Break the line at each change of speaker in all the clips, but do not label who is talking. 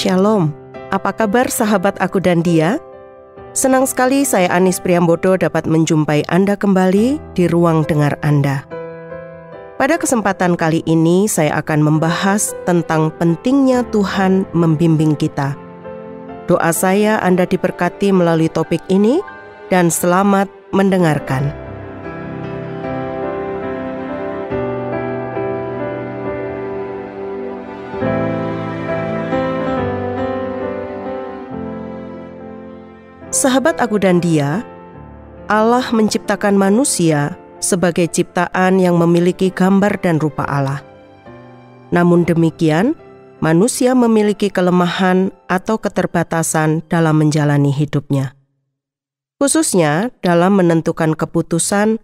Shalom, apa kabar sahabat Aku dan Dia? Senang sekali saya Anis Priambodo dapat menjumpai Anda kembali di ruang dengar Anda. Pada kesempatan kali ini saya akan membahas tentang pentingnya Tuhan membimbing kita. Doa saya Anda diberkati melalui topik ini dan selamat mendengarkan. Sahabat Aku dan Dia, Allah menciptakan manusia sebagai ciptaan yang memiliki gambar dan rupa Allah. Namun demikian, manusia memiliki kelemahan atau keterbatasan dalam menjalani hidupnya. Khususnya dalam menentukan keputusan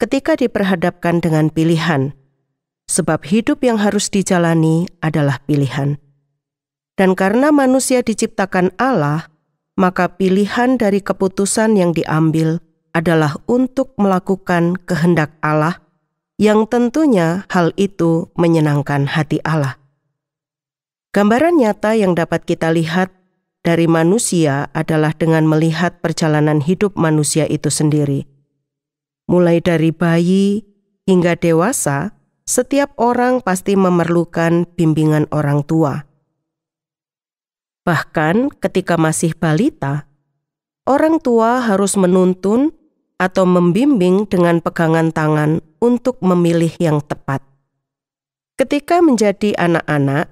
ketika diperhadapkan dengan pilihan, sebab hidup yang harus dijalani adalah pilihan. Dan karena manusia diciptakan Allah, maka pilihan dari keputusan yang diambil adalah untuk melakukan kehendak Allah, yang tentunya hal itu menyenangkan hati Allah. Gambaran nyata yang dapat kita lihat dari manusia adalah dengan melihat perjalanan hidup manusia itu sendiri. Mulai dari bayi hingga dewasa, setiap orang pasti memerlukan bimbingan orang tua. Bahkan ketika masih balita, orang tua harus menuntun atau membimbing dengan pegangan tangan untuk memilih yang tepat. Ketika menjadi anak-anak,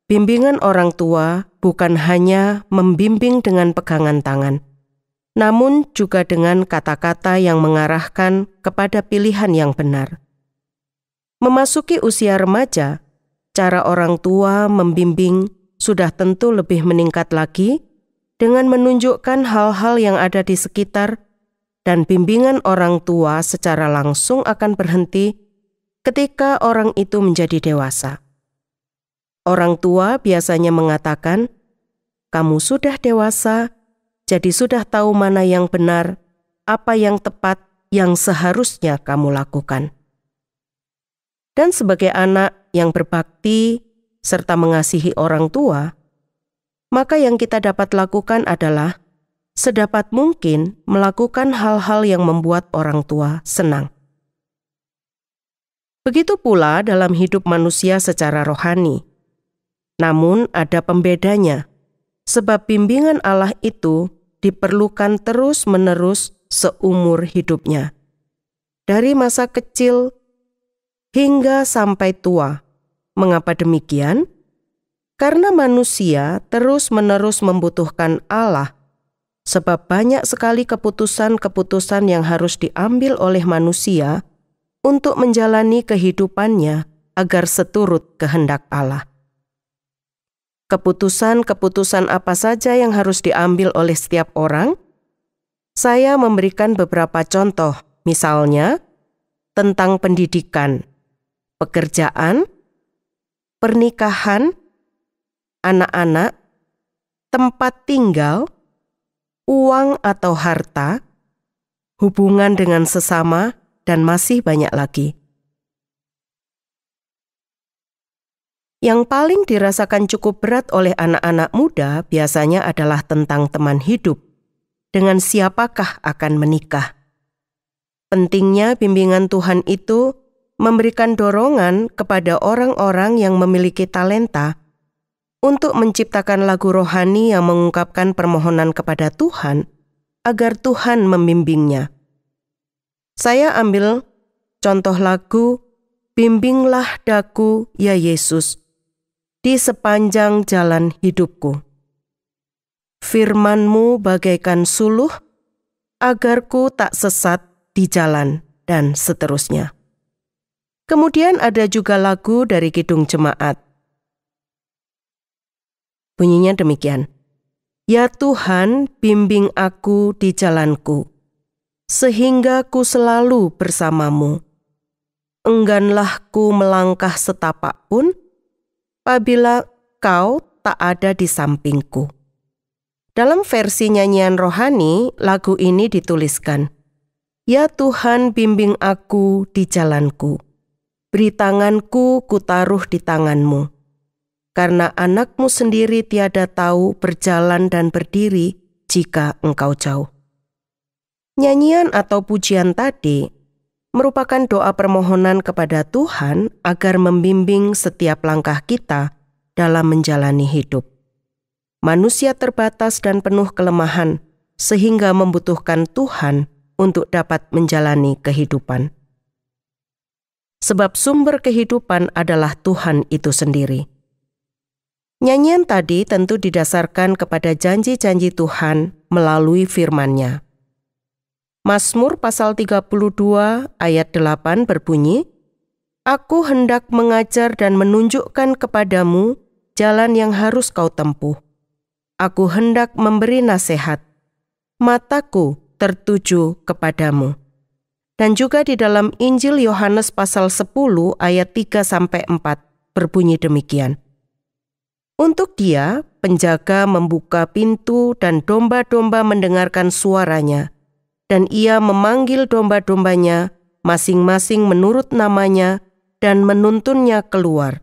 bimbingan orang tua bukan hanya membimbing dengan pegangan tangan, namun juga dengan kata-kata yang mengarahkan kepada pilihan yang benar. Memasuki usia remaja, cara orang tua membimbing sudah tentu lebih meningkat lagi dengan menunjukkan hal-hal yang ada di sekitar, dan bimbingan orang tua secara langsung akan berhenti ketika orang itu menjadi dewasa. Orang tua biasanya mengatakan, "Kamu sudah dewasa, jadi sudah tahu mana yang benar, apa yang tepat, yang seharusnya kamu lakukan." Dan sebagai anak yang berbakti serta mengasihi orang tua, maka yang kita dapat lakukan adalah sedapat mungkin melakukan hal-hal yang membuat orang tua senang. Begitu pula dalam hidup manusia secara rohani. Namun ada pembedanya, sebab bimbingan Allah itu diperlukan terus-menerus seumur hidupnya. Dari masa kecil hingga sampai tua. Mengapa demikian? Karena manusia terus-menerus membutuhkan Allah, sebab banyak sekali keputusan-keputusan yang harus diambil oleh manusia untuk menjalani kehidupannya agar seturut kehendak Allah. Keputusan-keputusan apa saja yang harus diambil oleh setiap orang? Saya memberikan beberapa contoh, misalnya tentang pendidikan, pekerjaan, pernikahan, anak-anak, tempat tinggal, uang atau harta, hubungan dengan sesama, dan masih banyak lagi. Yang paling dirasakan cukup berat oleh anak-anak muda biasanya adalah tentang teman hidup. Dengan siapakah akan menikah? Pentingnya bimbingan Tuhan itu memberikan dorongan kepada orang-orang yang memiliki talenta untuk menciptakan lagu rohani yang mengungkapkan permohonan kepada Tuhan agar Tuhan membimbingnya. Saya ambil contoh lagu "Bimbinglah daku, ya Yesus, di sepanjang jalan hidupku. Firman-Mu bagaikan suluh, agarku tak sesat di jalan," dan seterusnya. Kemudian ada juga lagu dari Kidung Jemaat. Bunyinya demikian. "Ya Tuhan, bimbing aku di jalanku, sehingga ku selalu bersama-Mu. Engganlah ku melangkah setapak pun, apabila Kau tak ada di sampingku." Dalam versi nyanyian rohani, lagu ini dituliskan, "Ya Tuhan, bimbing aku di jalanku. Beri tanganku kutaruh di tangan-Mu. karena anakmu sendiri tiada tahu berjalan dan berdiri jika engkau jauh. Nyanyian atau pujian tadi merupakan doa permohonan kepada Tuhan agar membimbing setiap langkah kita dalam menjalani hidup. Manusia terbatas dan penuh kelemahan, sehingga membutuhkan Tuhan untuk dapat menjalani kehidupan. Sebab sumber kehidupan adalah Tuhan itu sendiri. Nyanyian tadi tentu didasarkan kepada janji-janji Tuhan melalui firman-Nya. Mazmur pasal 32 ayat 8 berbunyi, "Aku hendak mengajar dan menunjukkan kepadamu jalan yang harus kau tempuh. Aku hendak memberi nasihat, mataku tertuju kepadamu." Dan juga di dalam Injil Yohanes pasal 10 ayat 3-4 berbunyi demikian. Untuk Dia, penjaga membuka pintu dan domba-domba mendengarkan suaranya, dan Ia memanggil domba-dombanya masing-masing menurut namanya dan menuntunnya keluar.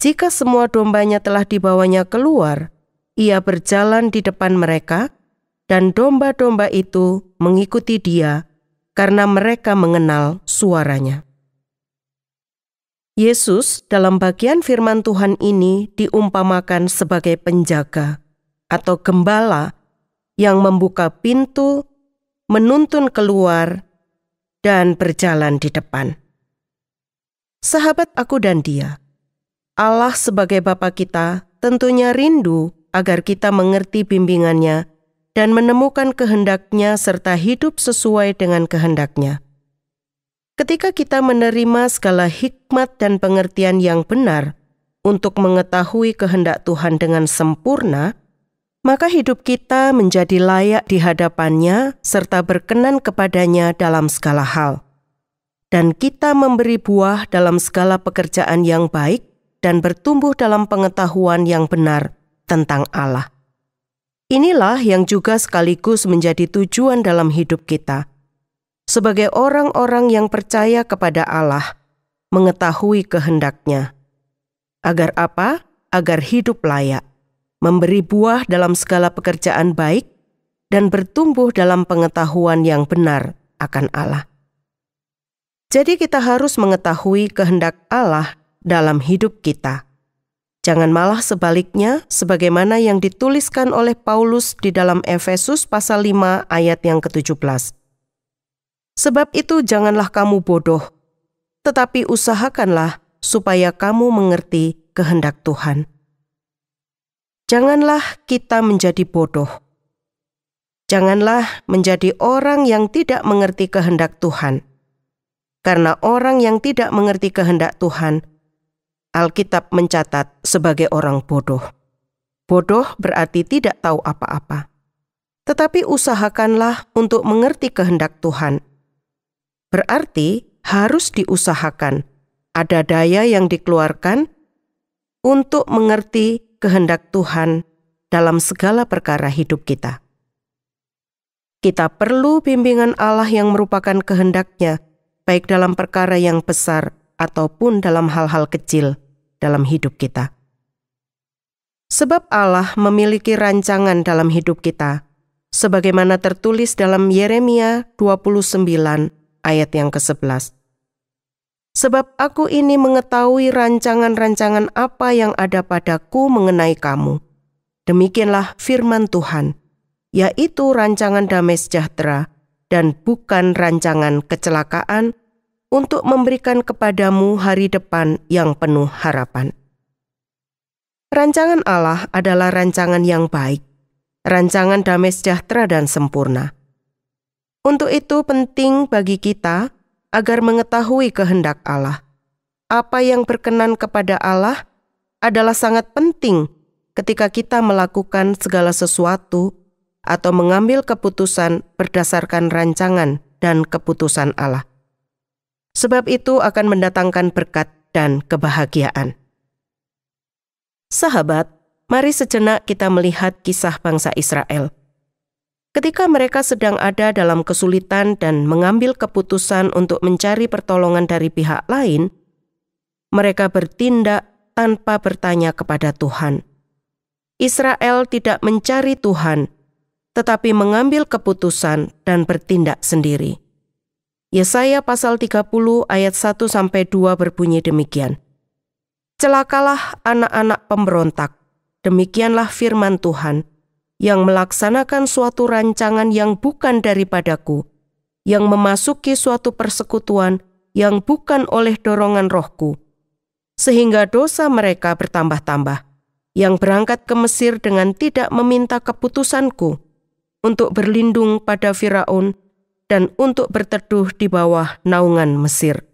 Jika semua dombanya telah dibawanya keluar, Ia berjalan di depan mereka, dan domba-domba itu mengikuti Dia karena mereka mengenal suaranya. Yesus dalam bagian firman Tuhan ini diumpamakan sebagai penjaga atau gembala yang membuka pintu, menuntun keluar, dan berjalan di depan. Sahabat aku dan dia, Allah sebagai Bapa kita tentunya rindu agar kita mengerti bimbingannya dan menemukan kehendak-Nya serta hidup sesuai dengan kehendak-Nya. Ketika kita menerima segala hikmat dan pengertian yang benar untuk mengetahui kehendak Tuhan dengan sempurna, maka hidup kita menjadi layak di hadapan-Nya serta berkenan kepada-Nya dalam segala hal. Dan kita memberi buah dalam segala pekerjaan yang baik dan bertumbuh dalam pengetahuan yang benar tentang Allah. Inilah yang juga sekaligus menjadi tujuan dalam hidup kita. Sebagai orang-orang yang percaya kepada Allah, mengetahui kehendak-Nya. Agar apa? Agar hidup layak, memberi buah dalam segala pekerjaan baik, dan bertumbuh dalam pengetahuan yang benar akan Allah. Jadi kita harus mengetahui kehendak Allah dalam hidup kita. Jangan malah sebaliknya, sebagaimana yang dituliskan oleh Paulus di dalam Efesus pasal 5 ayat yang ke-17. Sebab itu janganlah kamu bodoh, tetapi usahakanlah supaya kamu mengerti kehendak Tuhan. Janganlah kita menjadi bodoh. Janganlah menjadi orang yang tidak mengerti kehendak Tuhan. Karena orang yang tidak mengerti kehendak Tuhan, Alkitab mencatat sebagai orang bodoh. Bodoh berarti tidak tahu apa-apa. Tetapi usahakanlah untuk mengerti kehendak Tuhan. Berarti harus diusahakan, ada daya yang dikeluarkan untuk mengerti kehendak Tuhan dalam segala perkara hidup kita. Kita perlu bimbingan Allah yang merupakan kehendak-Nya, baik dalam perkara yang besar ataupun dalam hal-hal kecil dalam hidup kita. Sebab Allah memiliki rancangan dalam hidup kita, sebagaimana tertulis dalam Yeremia 29 ayat yang ke-11. Sebab aku ini mengetahui rancangan-rancangan apa yang ada padaku mengenai kamu. Demikianlah firman Tuhan, yaitu rancangan damai sejahtera dan bukan rancangan kecelakaan, untuk memberikan kepadamu hari depan yang penuh harapan. Rancangan Allah adalah rancangan yang baik, rancangan damai sejahtera dan sempurna. Untuk itu penting bagi kita agar mengetahui kehendak Allah. Apa yang berkenan kepada Allah adalah sangat penting ketika kita melakukan segala sesuatu atau mengambil keputusan berdasarkan rancangan dan keputusan Allah. Sebab itu akan mendatangkan berkat dan kebahagiaan. Sahabat, mari sejenak kita melihat kisah bangsa Israel. Ketika mereka sedang ada dalam kesulitan dan mengambil keputusan untuk mencari pertolongan dari pihak lain, mereka bertindak tanpa bertanya kepada Tuhan. Israel tidak mencari Tuhan, tetapi mengambil keputusan dan bertindak sendiri. Yesaya pasal 30 ayat 1-2 berbunyi demikian. Celakalah anak-anak pemberontak, demikianlah firman Tuhan, yang melaksanakan suatu rancangan yang bukan daripadaku, yang memasuki suatu persekutuan yang bukan oleh dorongan rohku, sehingga dosa mereka bertambah-tambah, yang berangkat ke Mesir dengan tidak meminta keputusanku, untuk berlindung pada Firaun dan untuk berteduh di bawah naungan Mesir.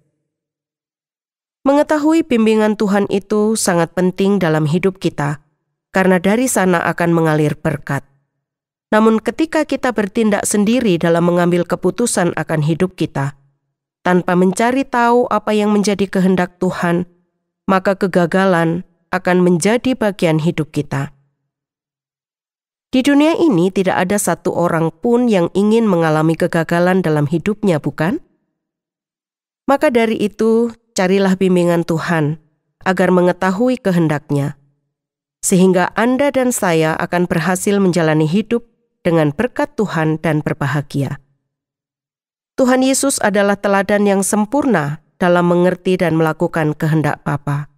Mengetahui bimbingan Tuhan itu sangat penting dalam hidup kita, karena dari sana akan mengalir berkat. Namun ketika kita bertindak sendiri dalam mengambil keputusan akan hidup kita, tanpa mencari tahu apa yang menjadi kehendak Tuhan, maka kegagalan akan menjadi bagian hidup kita. Di dunia ini tidak ada satu orang pun yang ingin mengalami kegagalan dalam hidupnya, bukan? Maka dari itu, carilah bimbingan Tuhan agar mengetahui kehendak-Nya, sehingga Anda dan saya akan berhasil menjalani hidup dengan berkat Tuhan dan berbahagia. Tuhan Yesus adalah teladan yang sempurna dalam mengerti dan melakukan kehendak Bapa.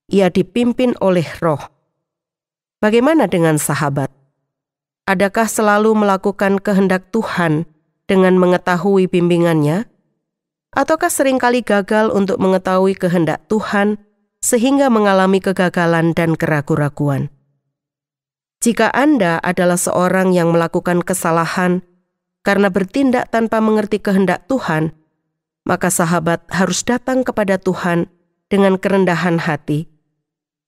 Ia dipimpin oleh Roh. Bagaimana dengan sahabat? Adakah selalu melakukan kehendak Tuhan dengan mengetahui bimbingannya? Ataukah seringkali gagal untuk mengetahui kehendak Tuhan sehingga mengalami kegagalan dan keraguan-raguan? Jika Anda adalah seorang yang melakukan kesalahan karena bertindak tanpa mengerti kehendak Tuhan, maka sahabat harus datang kepada Tuhan dengan kerendahan hati,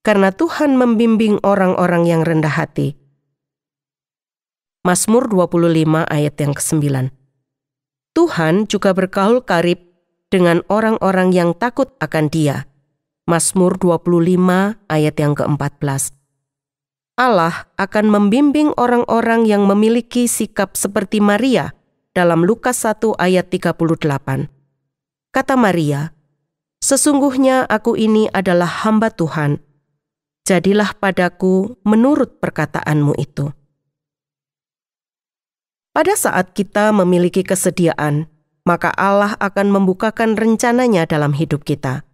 karena Tuhan membimbing orang-orang yang rendah hati. Mazmur 25 ayat yang ke-9. Tuhan juga bergaul karib dengan orang-orang yang takut akan Dia. Mazmur 25 ayat yang ke-14. Allah akan membimbing orang-orang yang memiliki sikap seperti Maria dalam Lukas 1 ayat 38. Kata Maria, "Sesungguhnya aku ini adalah hamba Tuhan. Jadilah padaku menurut perkataanmu itu." Pada saat kita memiliki kesediaan, maka Allah akan membukakan rencananya dalam hidup kita.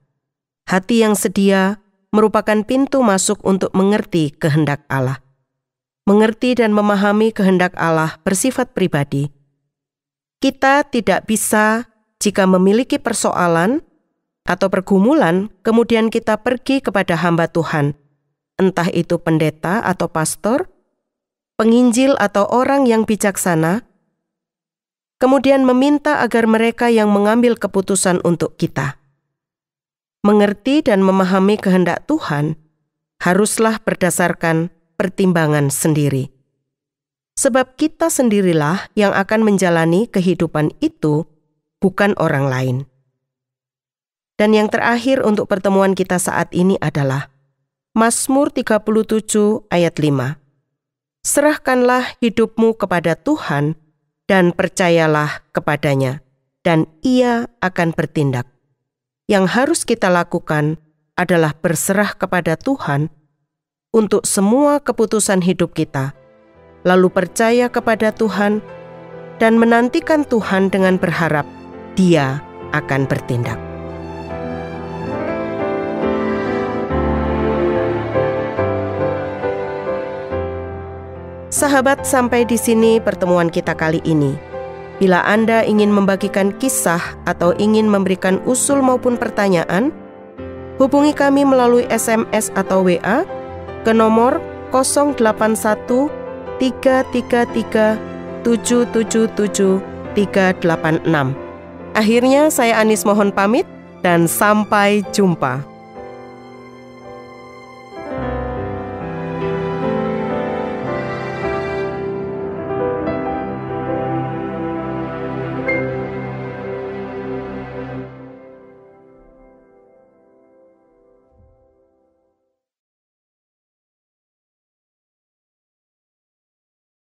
Hati yang sedia merupakan pintu masuk untuk mengerti kehendak Allah. Mengerti dan memahami kehendak Allah bersifat pribadi. Kita tidak bisa jika memiliki persoalan atau pergumulan, kemudian kita pergi kepada hamba Tuhan, entah itu pendeta atau pastor, penginjil atau orang yang bijaksana, kemudian meminta agar mereka yang mengambil keputusan untuk kita. Mengerti dan memahami kehendak Tuhan haruslah berdasarkan pertimbangan sendiri. Sebab kita sendirilah yang akan menjalani kehidupan itu, bukan orang lain. Dan yang terakhir untuk pertemuan kita saat ini adalah Mazmur 37 ayat 5. Serahkanlah hidupmu kepada Tuhan dan percayalah kepadanya, dan Ia akan bertindak. Yang harus kita lakukan adalah berserah kepada Tuhan untuk semua keputusan hidup kita, lalu percaya kepada Tuhan dan menantikan Tuhan dengan berharap Dia akan bertindak. Sahabat, sampai di sini pertemuan kita kali ini. Bila Anda ingin membagikan kisah atau ingin memberikan usul maupun pertanyaan, hubungi kami melalui SMS atau WA ke nomor 081 333 777 386. Akhirnya saya Anis mohon pamit dan sampai jumpa.